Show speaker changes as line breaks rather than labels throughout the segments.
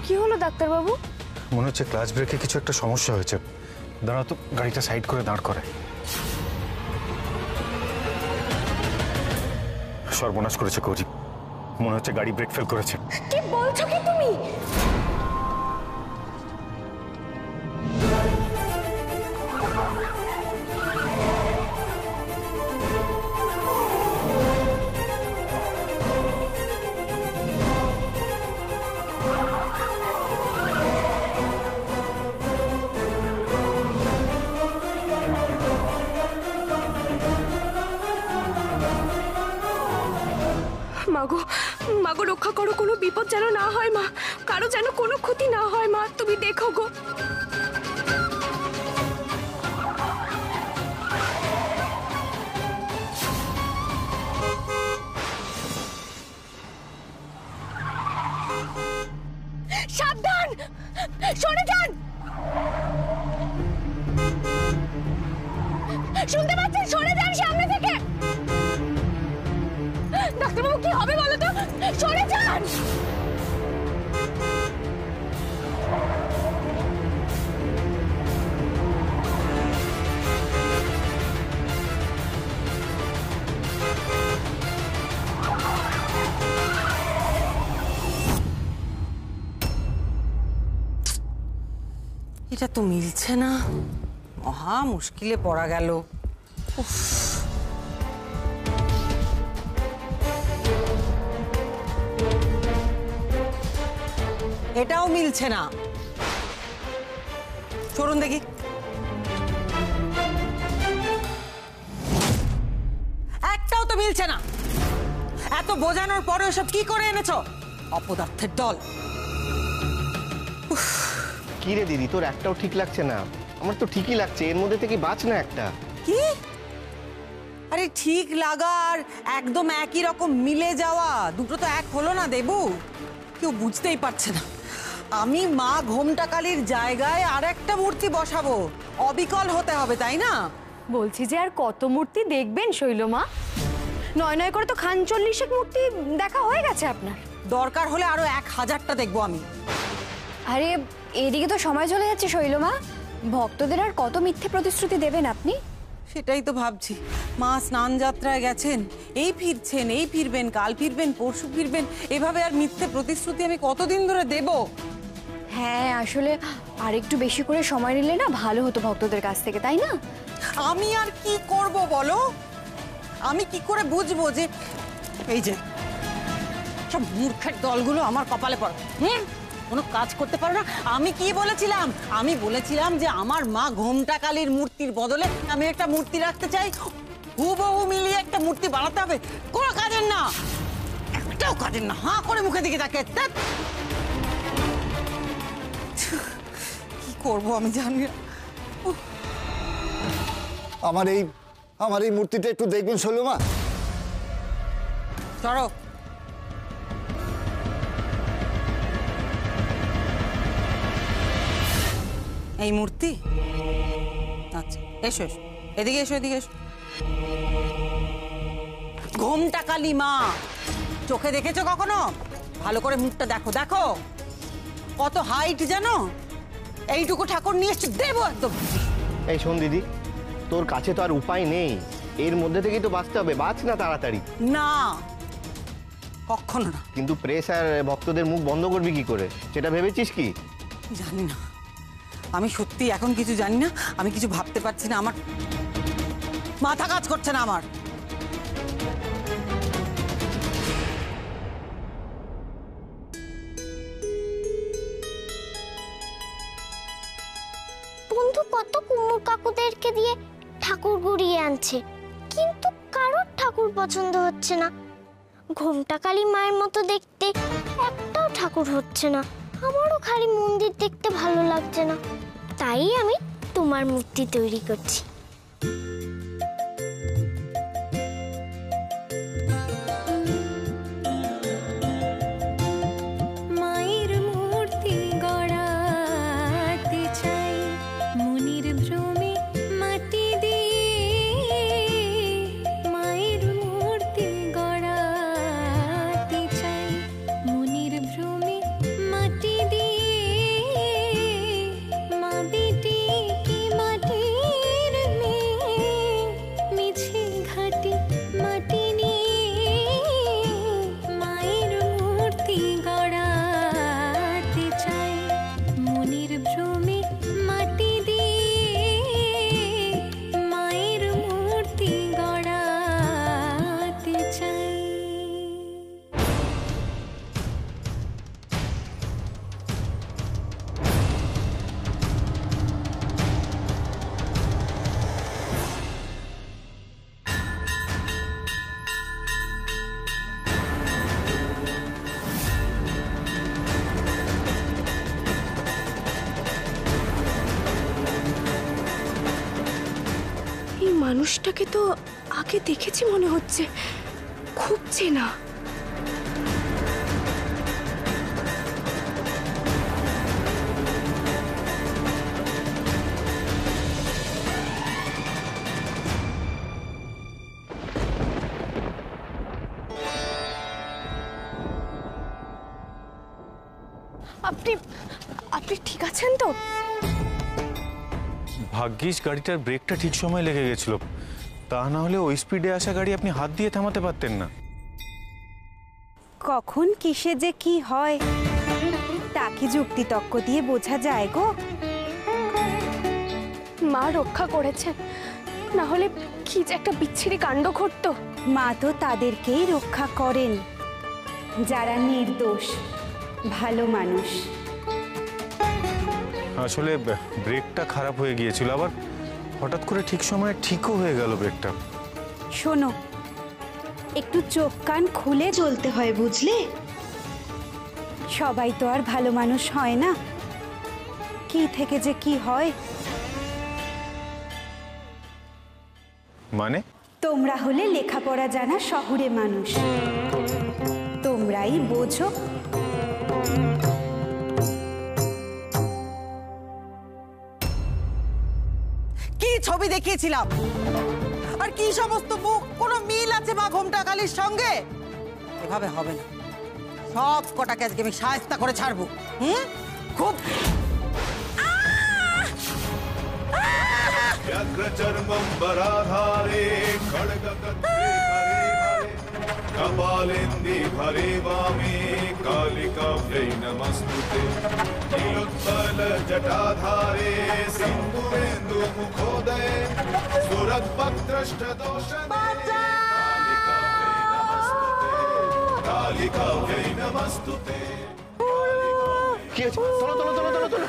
কি হলো ডাক্তারবাবু?
মনে হচ্ছে ক্লাচ ব্রেকে কিছু একটা সমস্যা হয়েছে। দাঁড়া তো, গাড়িটা সাইড করে দাঁড় করে। সর্বনাশ করেছে কৌরি, মনে হচ্ছে গাড়ি ব্রেক ফেল করেছে।
কি বলছো কি তুমি? মাগো, মাগো রক্ষা করো, কোনো বিপদ যেন না হয় মা, কারো যেন কোনো ক্ষতি না হয় মা, তুমি দেখো গো। সাবধান, সরে যান। শুনতে পাচ্ছেন? সরে যান সামনে থেকে। ডাক্তারবাবু কি হবে বলো তো? সরে যান।
এটা তো মিলছে না, মহা মুশকিলে পড়া গেল। এটাও মিলছে না, চলুন দেখি। একটাও তো মিলছে না। এত বোঝানোর পরে সব কি করে এনেছো? অপদার্থের দল।
কি রে দিদি, তোর একটাও ঠিক লাগছে না? আমার তো ঠিকই লাগছে, এর মধ্যে থেকে বাঁচ না একটা।
কি? আরে ঠিক লাগার একদম একই রকম মিলে যাওয়া দুটো তো এক হলো না দেবু। কেউ বুঝতেই পারছে না। আমি মা ঘোমটা কালীর জায়গায় আর একটা মূর্তি বসাবো, অবিকল হতে হবে, তাই না?
বলছি যে আর কত মূর্তি দেখবেন শৈলমা? নয় নয় করে তো ৪৫ মূর্তি দেখা হয়ে গেছে আপনার।
দরকার হলে আরো ১০০০টা দেখবো আমি।
আরে এদিকে তো সময় চলে যাচ্ছে শৈলমা, ভক্তদের আর কত মিথ্যে প্রতিশ্রুতি দেবেন আপনি?
সেটাই তো ভাবছি। মা স্নান যাত্রায় গেছেন, এই ফিরছেন, এই ফিরবেন, কাল ফিরবেন, পরশু ফিরবেন, এভাবে আর মিথ্যে প্রতিশ্রুতি আমি কতদিন ধরে দেব?
হ্যাঁ, আসলে আর একটু বেশি করে সময় নিলে না ভালো হতো ভক্তদের কাছ থেকে, তাই না?
আমি আর কি করব বলো? আমি কি করে বুঝবো যে এই যে সব মূর্খের দলগুলো আমার কপালে পড়ে? কোনো কাজ করতে পারো না। আমি কি বলেছিলাম? আমি বলেছিলাম যে আমার মা ঘোমটা কালীর মূর্তির বদলে আমি একটা মূর্তি রাখতে চাই, হুবহু মিলিয়ে একটা মূর্তি বানাতে হবে। কোনো কাজের না, একটাও কাজের না। হাঁ করে মুখে দিকে তাকে। কি করবো আমি জানি না।
আমার এই মূর্তিটা একটু দেখবেন শৈলমা?
চলো। এই মূর্তি? আচ্ছা, এসো এসো, এদিকে এসো, এদিকে এসো। ঘোমটা কালী মা, চোখে দেখেছো কখনো? ভালো করে মুখটা দেখো, দেখো কত হাইট জানো? এইটুকু ঠাকুর নিয়ে এসছি, দেবো একদম।
এই শোন দিদি, তোর কাছে তো আর উপায় নেই, এর মধ্যে থেকেই তো বাঁচতে হবে। বাঁচ না তাড়াতাড়ি।
না, কখনো না।
কিন্তু প্রেস আর ভক্তদের মুখ বন্ধ করবি কি করে, সেটা ভেবেছিস কি?
জানি না, আমি সত্যি এখন কিছু জানি না। আমি কিছু ভাবতে পারছি না, আমার মাথা কাজ করছে না আমার।
বন্ধু কত কুমোর কাকুদেরকে দিয়ে ঠাকুর গড়িয়ে আনছে, কিন্তু কারোর ঠাকুর পছন্দ হচ্ছে না। ঘোমটা কালী মায়ের মতো দেখতে একটাও ঠাকুর হচ্ছে না। আমারও খালি মন্দির দেখতে ভালো লাগছে না, তাই আমি তোমার মূর্তি তৈরি করছি।
মাটি দিয়ে
মানুষটাকে তো আগে দেখেছি মনে হচ্ছে, খুব চেনা। আপনি আপনি ঠিক আছেন তো?
ভাগ্যিস গাড়িটার ব্রেকটা ঠিক সময় লেগে গেছিল, তা না হলে ওই স্পিডে আসা গাড়ি আপনি হাত দিয়ে থামাতে পারতেন না।
কখন কিসে যে কি হয় তা কি যুক্তিতক্ক দিয়ে বোঝা যায় গো?
মা রক্ষা করেছেন, না হলে কি যে একটা বিচ্ছিরি কাণ্ড ঘটতো।
মা তো তাদেরকেই রক্ষা করেন যারা নির্দোষ, ভালো মানুষ।
আসলে ব্রেকটা খারাপ হয়ে গিয়েছিল, আবার হঠাৎ করে ঠিক সময়ে ঠিকও হয়ে গেল ব্রেকটা।
শোনো, একটু চোখ কান খুলে চলতে হয়, বুঝলে? সবাই তো আর ভালো মানুষ হয় না, কি থেকে যে কি হয়।
মানে?
তোমরা হলে লেখাপড়া জানা শহুরে মানুষ, তোমরাই বোঝো।
কি ছবি দেখিয়েছিলাম আর কি সমস্ত মুখ, কোনো মিল আছে মা ঘোমটা কালীর সঙ্গে? এভাবে হবে না, সব কটাকে আজকে আমি শায়েস্তা করে ছাড়বো। খুব
व्याघ्रचर्मम्बराधारे खड्गकत्रे हरे हरे कपालेन्दि हरे वामे कालिकाभ्यै नमस्तुते नीलोत्पलजटाधारे सिन्दूरेन्दुमुखोदये सुरद्भक्त्रष्टदोषणे कालिकाभ्यै नमस्तुते।
কি হয়েছে? তোলো তোলো তোলো তোলো তোলো।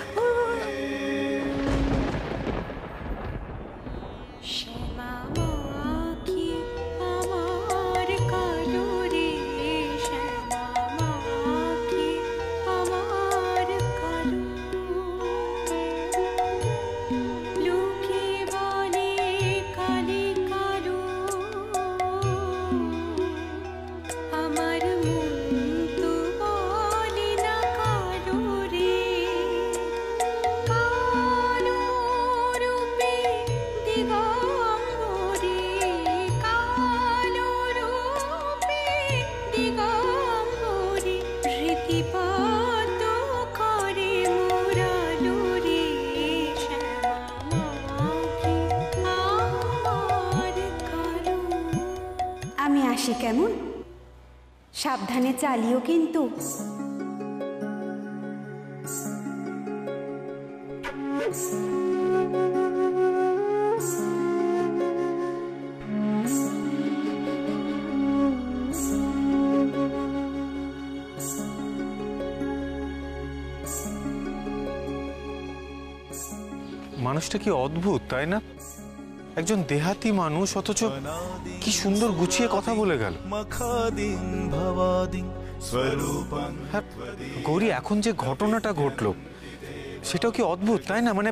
আমি আসি কেমন? সাবধানে চালিও কিন্তু।
মানুষটা কি অদ্ভুত, তাই না? একজন দেহাতি মানুষ, অথচ কি সুন্দর গুছিয়ে কথা বলে গেল। হ্যাঁ, গৌরী, এখন যে ঘটনাটা ঘটলো সেটাও কি অদ্ভুত, তাই না? মানে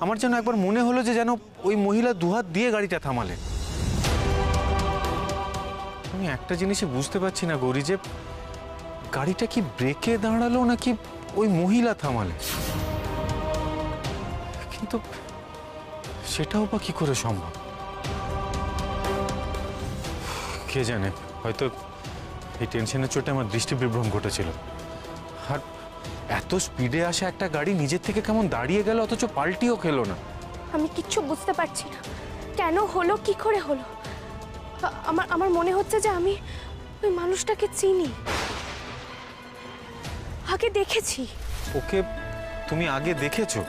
আমার যেন একবার মনে হলো যে যেন ওই মহিলা দুহাত দিয়ে গাড়িটা থামালেন। আমি একটা জিনিসই বুঝতে পারছি না গৌরী, যে গাড়িটা কি ব্রেকে দাঁড়ালো নাকি ওই মহিলা থামালে, কিন্তু সেটাও বা কি করে সম্ভব কে জানে। হয়তো এই টেনশনের চোটে আমার দৃষ্টি বিভ্রম ঘটেছিল। আর এত স্পিডে আসা একটা গাড়ি নিজের থেকে কেমন দাঁড়িয়ে গেল, অথচ পাল্টিও খেলো না।
আমি কিচ্ছু বুঝতে পারছি না, কেন হলো, কি করে হলো। আমার মনে হচ্ছে যে আমি ওই মানুষটাকে চিনি, আগে দেখেছি।
ওকে তুমি আগে দেখেছো?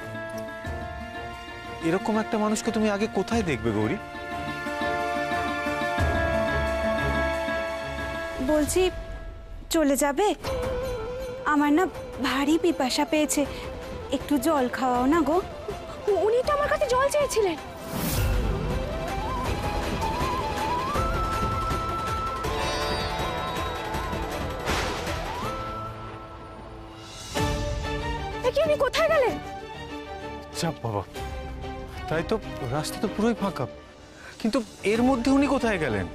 এরকম একটা মানুষকে তুমি আগে কোথায় দেখবে গৌরী?
বলছি, চলে যাবে? আমার না ভারী পিপাসা পেয়েছে, একটু জল খাওয়াও না গো।
উনি তো আমার কাছে জল চেয়েছিলেন। উনি কোথায় গেলেন?
চাপ বাবা, তাই তো রাস্তা তো পুরোই ফাঁকা। কিন্তু এর মধ্যে উনি কোথায় গেলেন?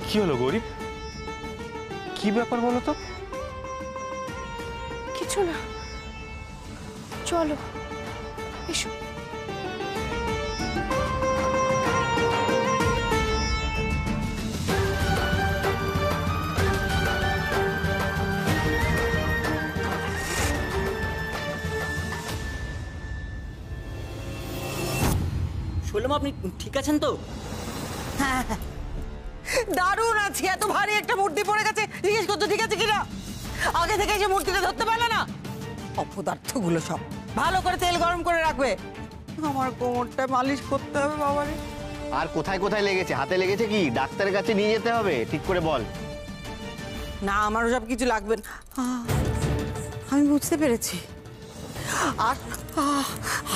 কি হলো গৌরী, কি ব্যাপার বলো তো?
কিছু না, চলো এসো।
শৈলমা, আপনি ঠিক আছেন তো?
হ্যাঁ, দারুণ আজকে এত ভারী একটা মূর্তি পড়ে গেছে, জিজ্ঞেস করছো ঠিক আছে কিনা। আগে থেকে যে মূর্তিটা ধরতে পারলে না, অপদার্থগুলো সব ভালো করে তেল গরম করে রাখবে। আমার কোমরটা মালিশ করতে হবে বাবারে।
আর কোথায় কোথায় লেগেছে? হাতে লেগেছে কি? ডাক্তারের কাছে নিয়ে যেতে হবে, ঠিক করে বল।
না, আমারও সব কিছু লাগবে না। আমি বুঝতে পেরেছি। আর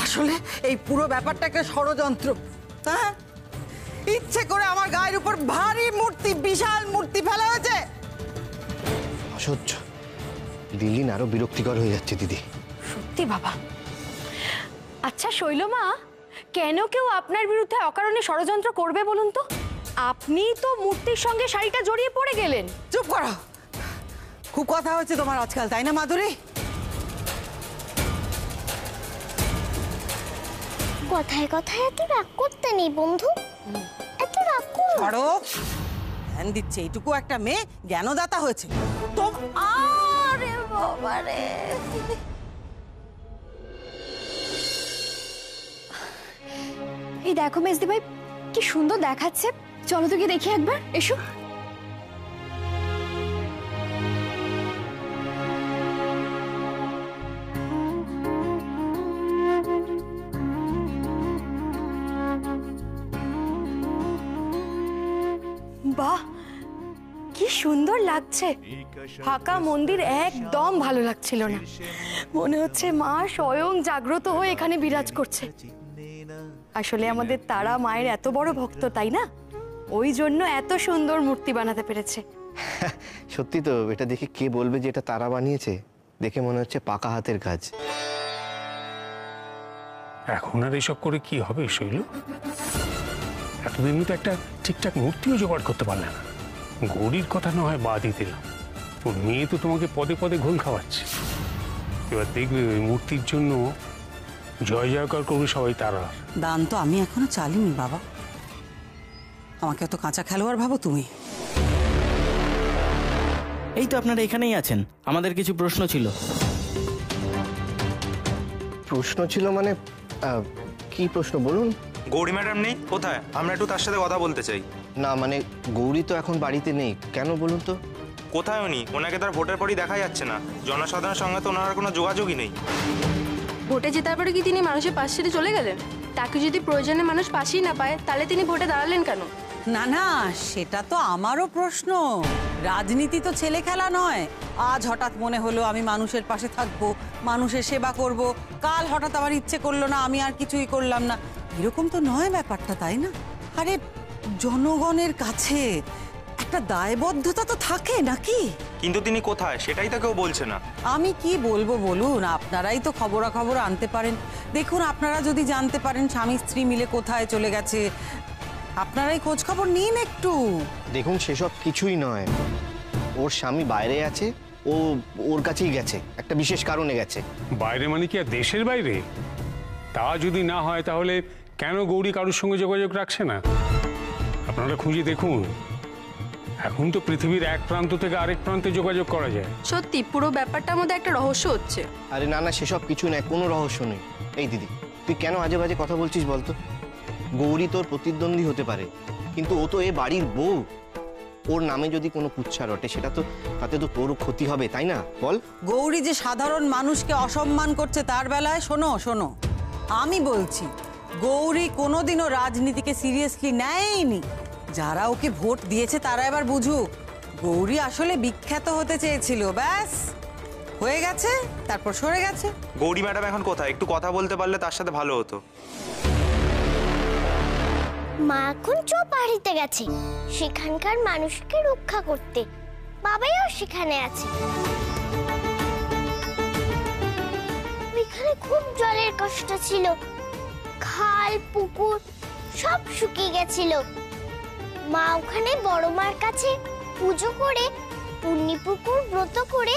আসলে এই পুরো ব্যাপারটা একটা ষড়যন্ত্র। হ্যাঁ, ইচ্ছে করে আমার গায়ের উপর ভারী মূর্তি, বিশাল মূর্তি ফেলা হয়েছে।
অসহ্য, দিন দিন আরো বিরক্তিকর হয়ে যাচ্ছে দিদি।
সত্যি বাবা। আচ্ছা শৈলমা, কেন কেউ আপনার বিরুদ্ধে অকারণে ষড়যন্ত্র করবে বলুন তো? আপনি তো মূর্তির সঙ্গে শাড়িটা জড়িয়ে পড়ে গেলেন।
চুপ করো, খুব কথা হচ্ছে তোমার আজকাল, তাই না মাধুরী?
কথায় কথায় এত রাগ করতে নেই বন্ধু, এত রাগ করো না।
করো, ধ্যান দিচ্ছে এইটুকু একটা মেয়ে জ্ঞানদাতা হয়েছে তো।
আরে বাবারে,
এই দেখো মেজদি ভাই, কি সুন্দর দেখাচ্ছে। চলো তো গিয়ে দেখি একবার, এসো। বাহ, কি সুন্দর লাগছে। ফাঁকা মন্দির একদম ভালো লাগছিল না, মনে হচ্ছে মা স্বয়ং জাগ্রত হয়ে এখানে বিরাজ করছে। আসলে আমাদের তারা মায়ের এত বড় ভক্ত, তাই না? ওই জন্য এত সুন্দর মূর্তি বানাতে পেরেছে।
সত্যি তো, এটা দেখে কে বলবে যে এটা তারা বানিয়েছে? দেখে মনে হচ্ছে পাকা হাতের কাজ।
এখন আর এসব করে কি হবে শৈল? এতদিনই তো একটা ঠিকঠাক মূর্তিও জোগাড় করতে পারলে না। গৌরীর কথা না হয় বাদই দিলাম, ওর মেয়ে তো তোমাকে পদে পদে ঘোল খাওয়াচ্ছে। এবার দেখবে ওই মূর্তির জন্য জয় জয়কার করবে সবাই তারা।
দান তো আমি এখনো চালিনি বাবা, আমাকে এত কাঁচা খেলোয়াড় ভাবো তুমি?
এই তো আপনারা এখানেই আছেন, আমাদের কিছু প্রশ্ন ছিল।
প্রশ্ন ছিল মানে কি প্রশ্ন বলুন?
গৌরী ম্যাডাম নেই, কোথায়? আমরা একটু তার সাথে কথা বলতে চাই।
না মানে গৌরী তো এখন বাড়িতে নেই, কেন বলুন তো?
কোথায় উনি? ওনাকে তার ভোটের পরই দেখা যাচ্ছে না, জনসাধারণের সঙ্গে তো ওনার কোনো যোগাযোগই নেই।
ভোটে জেতার পরে কি তিনি মানুষের পাশ ছেড়ে চলে গেলেন? তাকে যদি প্রয়োজনে মানুষ পাশেই না পায়, তাহলে তিনি ভোটে দাঁড়ালেন কেন?
না না, সেটা তো আমারও প্রশ্ন। রাজনীতি তো ছেলে খেলা নয়। আজ হঠাৎ মনে হলো আমি মানুষের পাশে থাকবো, মানুষের সেবা করব, কাল হঠাৎ আমার ইচ্ছে করলো না, আমি আর কিছুই করলাম না। এরকম তো নয় ব্যাপারটা, তাই না? আরে জনগণের কাছে একটা দায়বদ্ধতা তো থাকে নাকি?
কিন্তু তিনি কোথায় সেটাই তো কেউ বলছে না।
আমি কি বলবো বলুন, আপনারাই তো খবরাখবর আনতে পারেন। দেখুন, আপনারা যদি জানতে পারেন স্বামী স্ত্রী মিলে কোথায় চলে গেছে, আপনারাই খোঁজ খবর নিন একটু।
দেখুন, সেসব কিছুই নয়। ওর স্বামী বাইরে আছে, ও ওর কাছেই গেছে, একটা বিশেষ কারণে গেছে।
বাইরে মানে কি আর দেশের বাইরে? তা যদি না হয় তাহলে কেন গৌরী কারোর সঙ্গে যোগাযোগ রাখছে না? আপনারা খুঁজে দেখুন। এখন তো পৃথিবীর এক প্রান্ত থেকে আরেক প্রান্তে যোগাযোগ করা যায়।
সত্যি পুরো ব্যাপারটার মধ্যে একটা রহস্য হচ্ছে।
আরে না না, সেসব কিছু নয়, কোনো রহস্য নেই। এই দিদি, তুই কেন আজে বাজে কথা বলছিস বলতো? গৌরী তোর প্রতিদ্বন্দ্বী হতে পারে, কিন্তু ও তো এ বাড়ির বউ। ওর নামে যদি কোনো কুচ্ছা রটে, সেটা তো তাতে তো তোরও ক্ষতি হবে, তাই না? বল।
গৌরী যে সাধারণ মানুষকে অসম্মান করছে তার বেলায় শোনো শোনো, আমি বলছি গৌরী কোনোদিনও রাজনীতিকে সিরিয়াসলি নেয়নি। যারা ওকে ভোট দিয়েছে তারা এবার বুঝুক, গৌরী আসলে বিখ্যাত হতে চেয়েছিল, ব্যাস হয়ে গেছে, তারপর সরে গেছে।
গৌরী ম্যাডাম এখন কোথায়? একটু কথা বলতে পারলে তার সাথে ভালো হতো।
মা এখন চৌপাড়িতে গেছে সেখানকার মানুষকে রক্ষা করতে, বাবাইও সেখানে আছে। সময় খুব জলের কষ্ট ছিল, খাল পুকুর সব শুকিয়ে গেছিল। মা ওখানে বড় মার কাছে পুজো করে পুণ্যি পুকুর ব্রত করে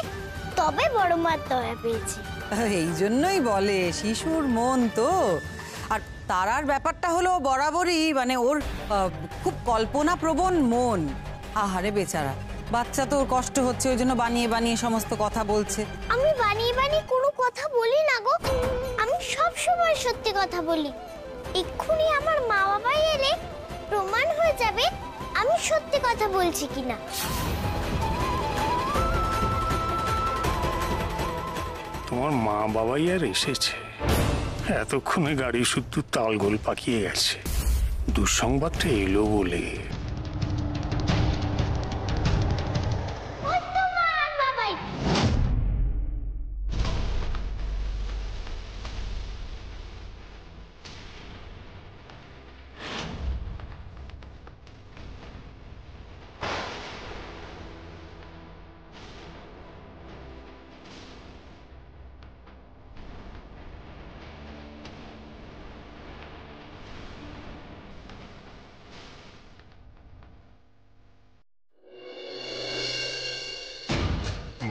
তবে বড় মার দয়া পেয়েছে।
এই জন্যই বলে শিশুর মন তো। আর তারার ব্যাপারটা হলো বরাবরই মানে ওর খুব কল্পনাপ্রবণ মন। আহারে বেচারা, বাচ্চা তো ওর কষ্ট হচ্ছে, ওই জন্য বানিয়ে বানিয়ে সমস্ত কথা বলছে।
আমি বানিয়ে বানিয়ে কোনো কথা বলি না গো, আমি সব সময় সত্যি কথা বলি। এক্ষুনি আমার মা বাবা এলে প্রমাণ হয়ে যাবে আমি সত্যি কথা বলছি কিনা।
তোমার মা বাবাই আর এসেছে, এতক্ষণে গাড়ি শুধু তালগোল পাকিয়ে গেছে। দুঃসংবাদটা এলো বলে।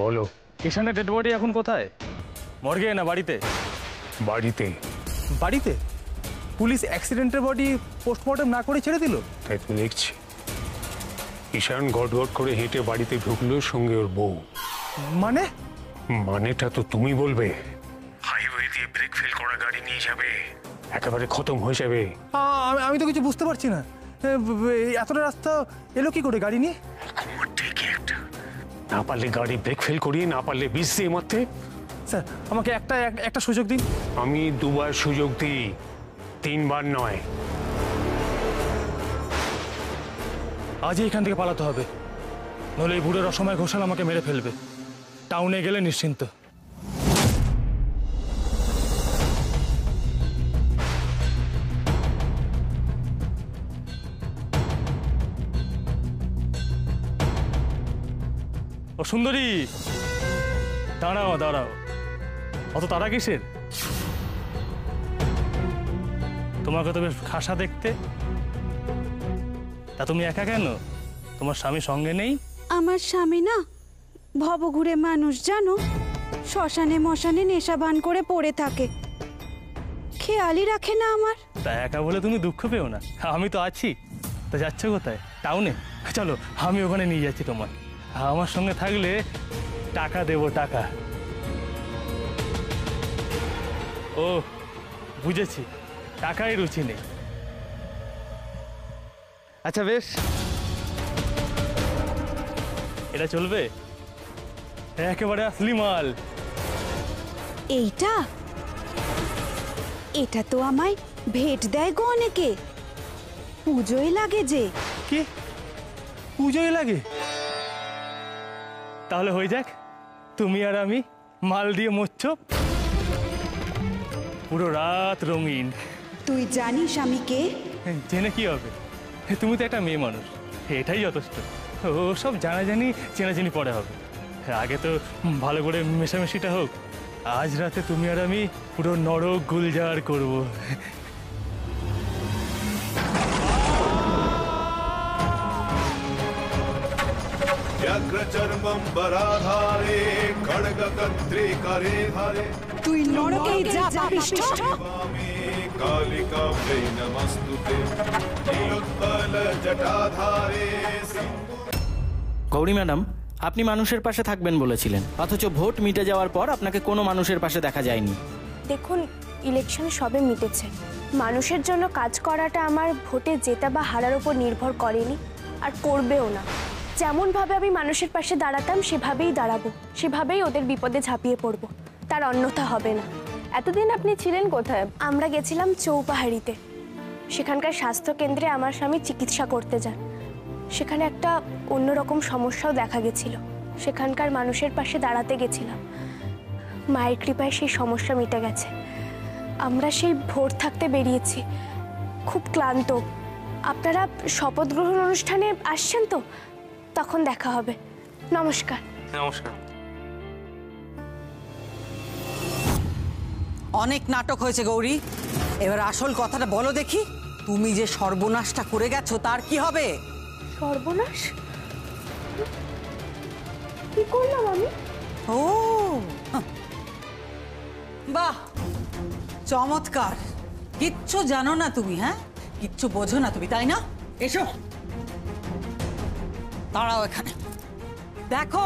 বলো,
কিষানের ডেড বডি এখন কোথায়? মর্গে না বাড়িতে?
বাড়িতে।
বাড়িতে? পুলিশ অ্যাক্সিডেন্টের বডি পোস্টমর্টম না করে ছেড়ে দিল?
তাই তো দেখছি। ঈশান গটগট করে হেঁটে বাড়িতে ঢুকলো, সঙ্গে ওর বউ।
মানে?
মানেটা তো তুমি বলবে। হাইওয়ে দিয়ে ব্রেক ফেল করা গাড়ি নিয়ে যাবে, একেবারে খতম হয়ে যাবে।
আমি তো কিছু বুঝতে পারছি না, এতটা রাস্তা এলো কি করে গাড়ি নিয়ে?
না পারলে গাড়ি ব্রেক ফেল করিয়ে, না পারলে বিষ দিয়ে মারতে।
স্যার আমাকে একটা সুযোগ দিন।
আমি দুবার সুযোগ দিই, তিনবার নয়।
আজই এখান থেকে পালাতে হবে, নইলে এই বুড়োর অসময় ঘোষাল আমাকে মেরে ফেলবে। টাউনে গেলে নিশ্চিন্ত। ও সুন্দরী, দাঁড়াও দাঁড়াও, অত তারা কিসের? তোমাকে তো বেশ খাসা দেখতে। তা তুমি একা কেন? তোমার স্বামী সঙ্গে নেই?
আমার স্বামী না ভবঘুরে মানুষ, জানো, শ্মশানে মশানে নেশা ভান করে পড়ে থাকে, খেয়ালই রাখে না আমার।
তা একা বলে তুমি দুঃখ পেও না, আমি তো আছি। তা যাচ্ছ কোথায়? টাউনে? চলো আমি ওখানে নিয়ে যাচ্ছি তোমার। আমার সঙ্গে থাকলে টাকা দেবো, টাকা। ও বুঝেছি, টাকাই রুচি নেই। আচ্ছা বেশ, এটা চলবে? একেবারে আসলি মাল।
এইটা এটা তো আমায় ভেট দেয় গো অনেকে, পুজোয় লাগে যে।
কি পুজোয় লাগে? তাহলে হয়ে যাক, তুমি আর আমি মাল দিয়ে মোচ্ছপ, পুরো রাত রঙিন।
তুই জানিস আমি কে?
জেনে কি হবে, তুমি তো একটা মেয়ে মানুষ, এটাই যথেষ্ট। ও সব জানাজানি চেনাচিনি পরে হবে, আগে তো ভালো করে মেশামেশিটা হোক। আজ রাতে তুমি আর আমি পুরো নরক গুলজার করব।
ব্যগ্রচর্মম্বরাধারে খড়গকত্রে করে ধারে
তুই নরকে যা পাপিষ্ঠ।
वामे कालिकाभ्यै नमस्तुते नीलोत्पल जटाधारे
গৌরী ম্যাডাম, আপনি মানুষের পাশে থাকবেন বলেছিলেন, অথচ ভোট মিটে যাওয়ার পর আপনাকে কোনো মানুষের পাশে দেখা যায়নি।
দেখুন, ইলেকশন সবে মিটেছে, মানুষের জন্য কাজ করাটা আমার ভোটে জেতা বা হারার উপর নির্ভর করেনি, আর করবেও না। যেমনভাবে আমি মানুষের পাশে দাঁড়াতাম সেভাবেই দাঁড়াবো, সেভাবেই ওদের বিপদে ঝাঁপিয়ে পড়বো, তার অন্যথা হবে না। এতদিন আপনি ছিলেন কোথায়? আমরা গেছিলাম চৌপাহাড়িতে, সেখানকার স্বাস্থ্য কেন্দ্রে আমার স্বামী চিকিৎসা করতে যান। সেখানে একটা অন্যরকম সমস্যাও দেখা গেছিল, সেখানকার মানুষের পাশে দাঁড়াতে গেছিলাম, মায়ের কৃপায় সেই সমস্যা মিটে গেছে। আমরা সেই ভোর থাকতে বেরিয়েছি, খুব ক্লান্ত। আপনারা শপথ গ্রহণ অনুষ্ঠানে আসছেন তো? তখন দেখা হবে। নমস্কার।
নমস্কার।
অনেক নাটক হয়েছে গৌরী, এবার আসল কথাটা বলো দেখি। তুমি যে সর্বনাশটা করে গেছো তার কি হবে?
সর্বনাশ? কি করলাম আমি?
ও বাহ, চমৎকার। কিচ্ছু জানো না তুমি, হ্যাঁ কিচ্ছু বোঝো না তুমি, তাই না? এসো, দাঁড়াও এখানে। দেখো